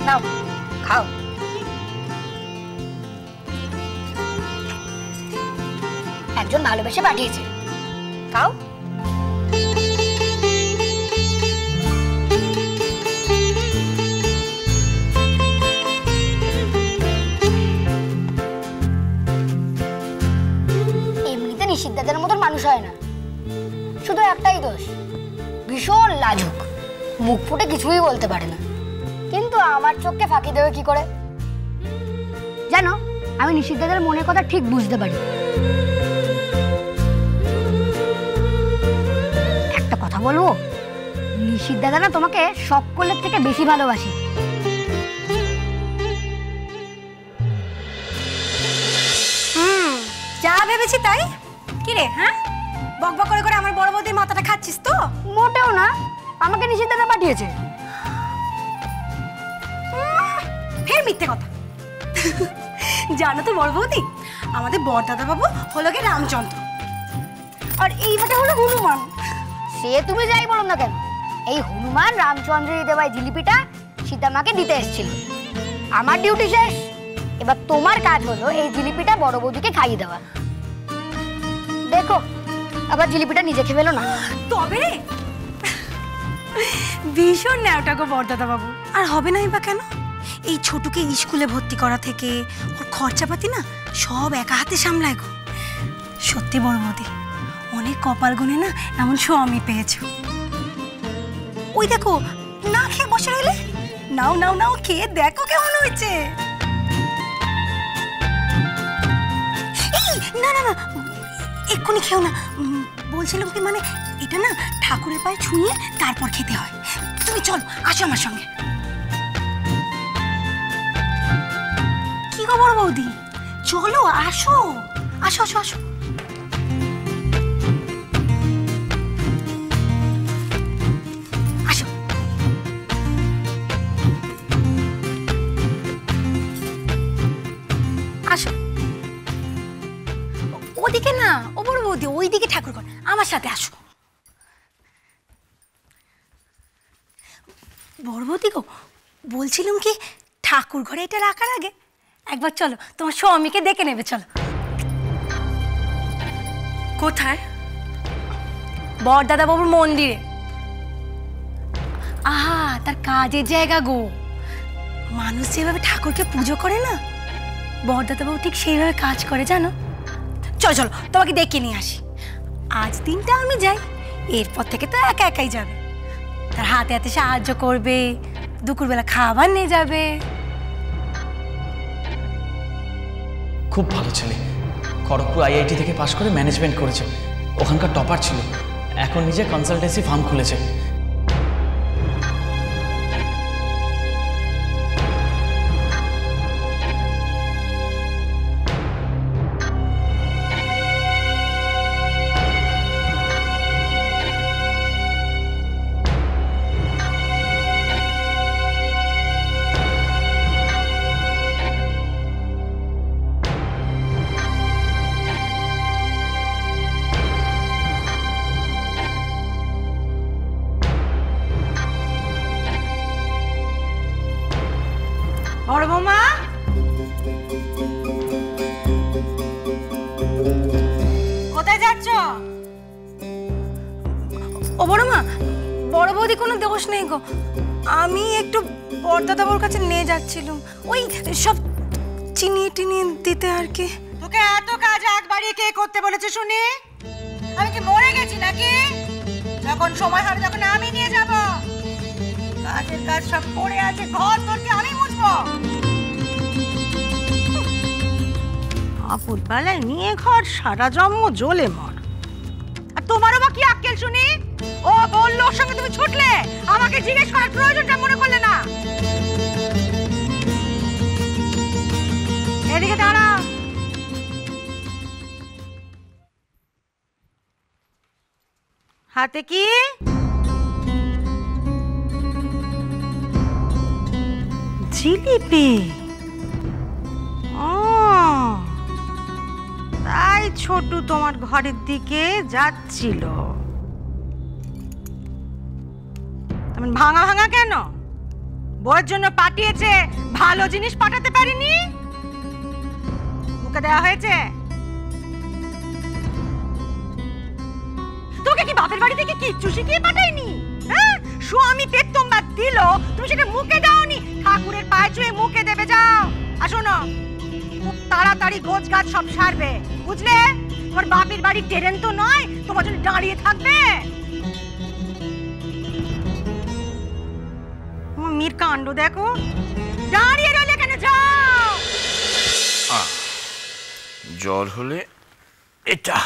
নাও খাও। একজন ভালোবেসে পাঠিয়েছে, খাও। এমনিতে নিশিত দাদার মতন মানুষ হয় না, শুধু একটাই দোষ, ভীষণ লাজুক, মুখ ফুটে কিছুই বলতে পারে না। কিন্তু আমার চোখকে ফাঁকি দেবে কি করে জানো? আমি নিশিত দাদার মনের কথা ঠিক বুঝতে পারি। একটা কথা বলবো, নিশিত দাদা না তোমাকে সকলের থেকে বেশি ভালোবাসে। যা ভেবেছি তাই। কি রে, হ্যাঁ বকবক করে করে আমার বড় বৌদির মাথাটা খাচ্ছিস তো? মোটেও না, আমাকে নিশিত দাদা পাঠিয়েছে। ফের মিথ্যে কথা। জানো তো বড় বৌদি, আমাদের বড়দাদা বাবু হলো গে রামচন্দ্র, আর এই বেটা হলো হনুমান। সে তুমি যাই বলো না কেন, এই হনুমান রামচন্দ্রের দেওয়া জিলিপিটা সীতামাকে দিতে এসেছিল। আমার ডিউটি শেষ, এবার তোমার কাজ হলো এই জিলিপিটা বড় বৌদিকে খাইয়ে দেওয়া। দেখো আবার জিলিপিটা নিজে খেয়ে ফেলো না। তবে রে ভীষণ ন্যাওটা গো বড়দাদা বাবু। আর হবে নাই বা কেন? এই ছোটুকে স্কুলে ভর্তি করা থেকে ওর খরচাপাতি না সব একা হাতে সামলায় গো। সত্যি বড় বৌদি, অনেক কপাল গুনে না এমন স্বামী পেয়েছো। ওই দেখো না খেয়ে বসে রইলে, নাও নাও নাও খেয়ে দেখো কেমন হয়েছে। না না না, এক্ষুনি খেও না। বলছিলাম কি, মানে এটা না ঠাকুরের পায়ে ছুঁয়ে তারপর খেতে হয়। তুমি চলো, আসো আমার সঙ্গে। কি গো বড় বৌদি, চলো আসো আসো আসো আসো। আসো আসো। ওদিকে না, ও বড় বৌদি ওইদিকে ঠাকুর ঘর, আমার সাথে আসো। বড় বৌদি গো, বলছিলাম কি, ঠাকুর ঘরে এটা রাখার আগে একবার চলো তোমার স্বামীকে ডেকে নেবে। চলো। কোথায়? বড়দাদা বাবুর মন্দিরে। আহা, তার কাজের জায়গা গো। মানুষ যেভাবে ঠাকুরকে পুজো করে না, বড়দাদা বাবু ঠিক সেইভাবে কাজ করে জানো। চলো চলো, তোমাকে ডেকে নিয়ে আসি। আজ দিনটা আমি যাই, এরপর থেকে তো একা একাই যাবে। তার হাতে হাতে সাহায্য করবে, দুপুরবেলা খাবার নিয়ে যাবে। খুব ভালো ছেলে, খড়গপুর IIT থেকে পাশ করে ম্যানেজমেন্ট করেছে, ওখানকার টপার ছিল, এখন নিজে কনসালটেন্সি ফার্ম খুলেছে। বড় বৌমা, কোথায় যাচ্ছ? ও বড় মা, বড় বৌদি কোনো দোষ নেই গো, আমি একটু বড়দাদা বাবুর কাছে নিয়ে যাচ্ছিলাম, ওই সব চিনিয়ে টিনিয়ে দিতে আর কি। তোকে এত কাজ আগ বাড়িয়ে কে করতে বলেছে শুনি? আমি কি মরে গেছি নাকি? যখন সময় হবে তখন আমি নিয়ে যাব। কাজের কাজ সব পড়ে আছে, ঘর তোরকে আমি মুছবো। আপুর বেলায় নিয়ে ঘর সারা জন্ম জ্বলে মর। আর তোমারও বা কি আক্কেল শুনি? ও বললো ওর সঙ্গে তুমি ছুটলে, আমাকে জিজ্ঞেস করার প্রয়োজনটা মনে করলে না। এদিকে দাঁড়া। হাতে কি? জিলিপি। তাই ছোটু তোমার ঘরের দিকে যাচ্ছিল। তেমন ভাঙা ভাঙা কেন? বউয়ের জন্য পাঠিয়েছে, ভালো জিনিস পাঠাতে পারিনি? মুখে দেওয়া হয়েছে? তোকে কি বাপের বাড়ি থেকে কিচ্ছু শিখিয়ে পাঠাইনি? হ্যাঁ, স্বামী পেট তোমার দিল, তুমি সেটা মুখে দাওনি। ঠাকুরের পায়ে ছুঁয়ে মুখে দেবে, যাও। আর শোনো, খুব তাড়াতাড়ি গোছ গাছ সব সারবে, বুঝলে? তোমার বাপের বাড়ি ট্রেন তো নয় তোমার জন্য দাঁড়িয়ে থাকবে। মীর কাণ্ড দেখো, দাঁড়িয়ে রইলে কেন, যাও। জ্বর হলে এটা,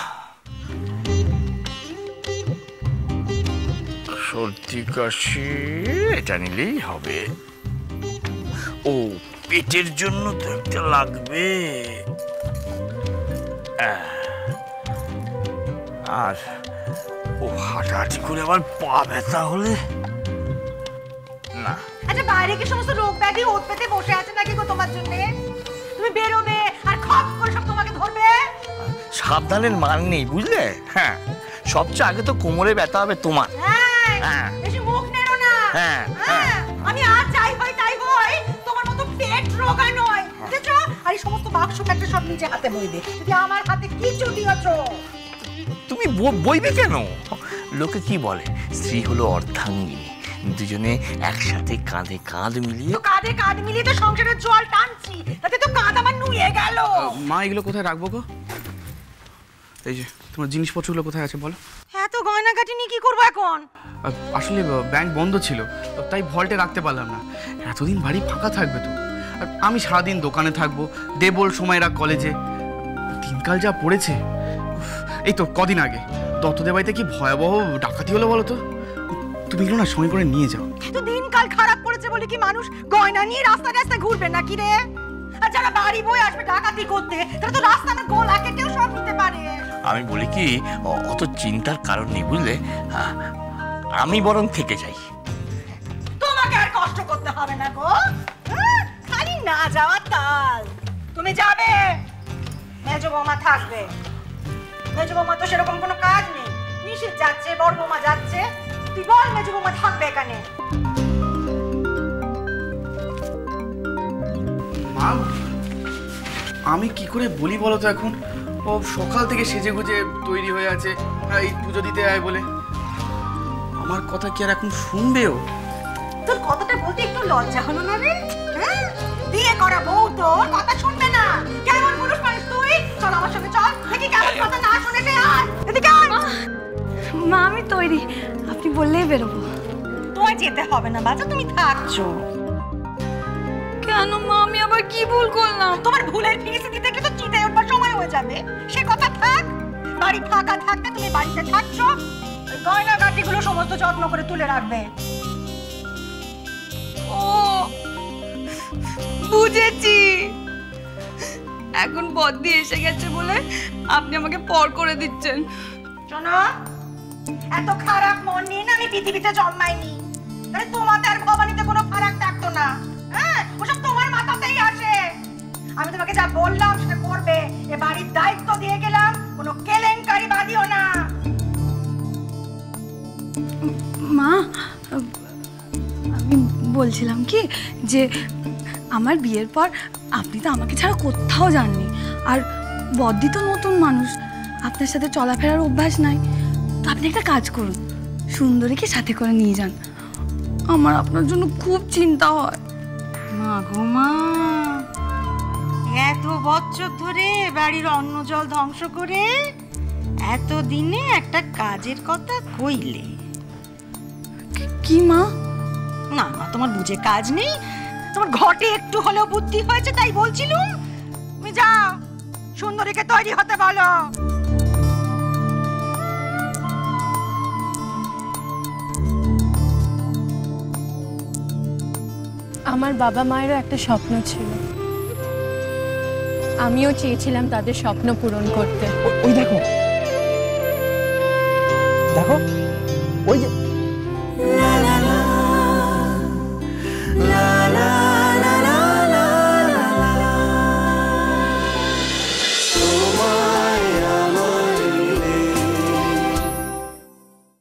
সর্দি কাশি এটা নিলেই হবে। ও পেটের জন্য তো একটা লাগবে। আর ও হাঁটাহাঁটি করে আবার পা ব্যথা হলে না। আচ্ছা, বাইরে কি সমস্ত রোগ ব্যাধি ওত পেতে বসে আছে নাকি গো তোমার জন্য? তুমি বেরোবে আর খপ করে সব তোমাকে ধরবে। সাবধানের মান নেই, বুঝলে? হ্যাঁ, সবচেয়ে আগে তো কোমরে ব্যথা হবে তোমার। হ্যাঁ, বেশি মুখ নেড়ো না। হ্যাঁ, আমি আর যাই হয় তাই হয়, তোমার মতো পেট রোগা নয়, বুঝেছো? আর এই সমস্ত বাক্স একটা সব নিজে হাতে বইবে। যদি আমার হাতে কিছু দিয়েছো। তুমি বইবে কেন? লোকে কি বলে, স্ত্রী হলো অর্ধাঙ্গিনী, দুজনে একসাথে কাঁধে কাঁধ মিলিয়ে। তো কাঁধে কাঁধ মিলিয়ে তো সংসারের জল টানছি, তাতে তো কাঁধ আমার নুয়ে গেল। মা, এগুলো কোথায় রাখবো গো? এই যে তোমার জিনিসপত্রগুলো কোথায় আছে বলো? এত গয়নাগাটি নিয়ে কি করবো এখন? আসলে ব্যাংক বন্ধ ছিল, তাই ভল্টে রাখতে পারলাম না। এতদিন বাড়ি ফাঁকা থাকবে তো, আর আমি সারাদিন দোকানে থাকবো, দেবল সময়রা কলেজে। দিনকাল যা পড়েছে, এই তো কদিন আগে দত্তদের বাড়িতে কি ভয়াবহ ডাকাতি হলো বলো তো। তুমি এগুলো না সময় করে নিয়ে যাও। তো দিনকাল খারাপ পড়েছে বলে কি মানুষ গয়না নিয়ে রাস্তায় রাস্তায় ঘুরবে নাকি রে? আর যারা বাড়ি বই আসবে ডাকাতি করতে, তারা তো রাস্তা না গোল কেটেও সব নিতে পারে। আমি বলি কি, অত চিন্তার কারণ নেই, বুঝলে? আমি বরং থেকে যাই। তোমাকে আর কষ্ট করতে হবে না গো, খালি না যাওয়া তাল। তুমি যাবে, মেজো বৌমা থাকবে। মেজো বৌমা তো সেরকম কোনো কাজ নেই, নিশিত যাচ্ছে, বড় বৌমা যাচ্ছে, তুই বল মেজো বৌমা থাকবে এখানে। মা, আমি কি করে বলি বলো তো এখন? ও সকাল থেকে সেজে গুজে তৈরি হয়ে আছে এই পুজো দিতে আয় বলে। আমার কথা কি আর এখন শুনবে ও? তোর কথাটা বলতে একটু লজ্জা হলো না রে? হ্যাঁ, বিয়ে করা বউ তোর কথা শুনবে না? কেমন পুরুষ মানুষ তুই? চল আমার সঙ্গে চল, দেখি কেমন কথা না শুনে রে। আর এদিকে আয়। মা, আমি তৈরি, আপনি বললেই বেরোবো। তোমায় যেতে হবে না বাচ্চা, তুমি থাকছো। কেন মা, আমি আবার কি ভুল করলাম? তোমার ভুলের ফিরিয়ে দিতে গেলে তো চিন্তায় উঠবার সময় হয়ে যাবে। সে কথা থাক, বাড়ি ফাঁকা থাকতে তুমি বাড়িতে থাকছো, গয়না গাটিগুলো সমস্ত যত্ন করে তুলে রাখবে। ও বুঝেছি, এখন বদ্দি এসে গেছে বলে আপনি আমাকে পর করে দিচ্ছেন। শোনো, এত খারাপ মন নিয়ে না আমি পৃথিবীতে জন্মাইনি। আরে তোমাতে আর ভবানীতে কোনো ফারাক থাকতো না। হ্যাঁ, ওসব তোমার মাথাতেই আসে। আমি তোমাকে যা বললাম সেটা করবে। এ বাড়ির দায়িত্ব দিয়ে গেলাম, কোনো কেলেঙ্কারি বাদিও না। মা, আমি বলছিলাম কি যে আমার বিয়ের পর আপনি তো আমাকে ছাড়া কোথাও যাননি, আর বদ্দি তো নতুন মানুষ, আপনার সাথে চলাফেরার অভ্যাস নাই। তো আপনি একটা কাজ করুন, সুন্দরীকে সাথে করে নিয়ে যান, আমার আপনার জন্য খুব চিন্তা হয়। মা গো মা, এত বছর ধরে বাড়ির অন্ন জল ধ্বংস করে এতদিনে একটা কাজের কথা কইলে? কি মা? না মা, তোমার বুঝে কাজ নেই, তোমার ঘটে একটু হলেও বুদ্ধি হয়েছে তাই বলছিলুম। তুমি যাও, সুন্দরীকে তৈরি হতে বলো। আমার বাবা মায়েরও একটা স্বপ্ন ছিল, আমিও চেয়েছিলাম তাদের স্বপ্ন পূরণ করতে। ওই দেখো দেখো, ওই যে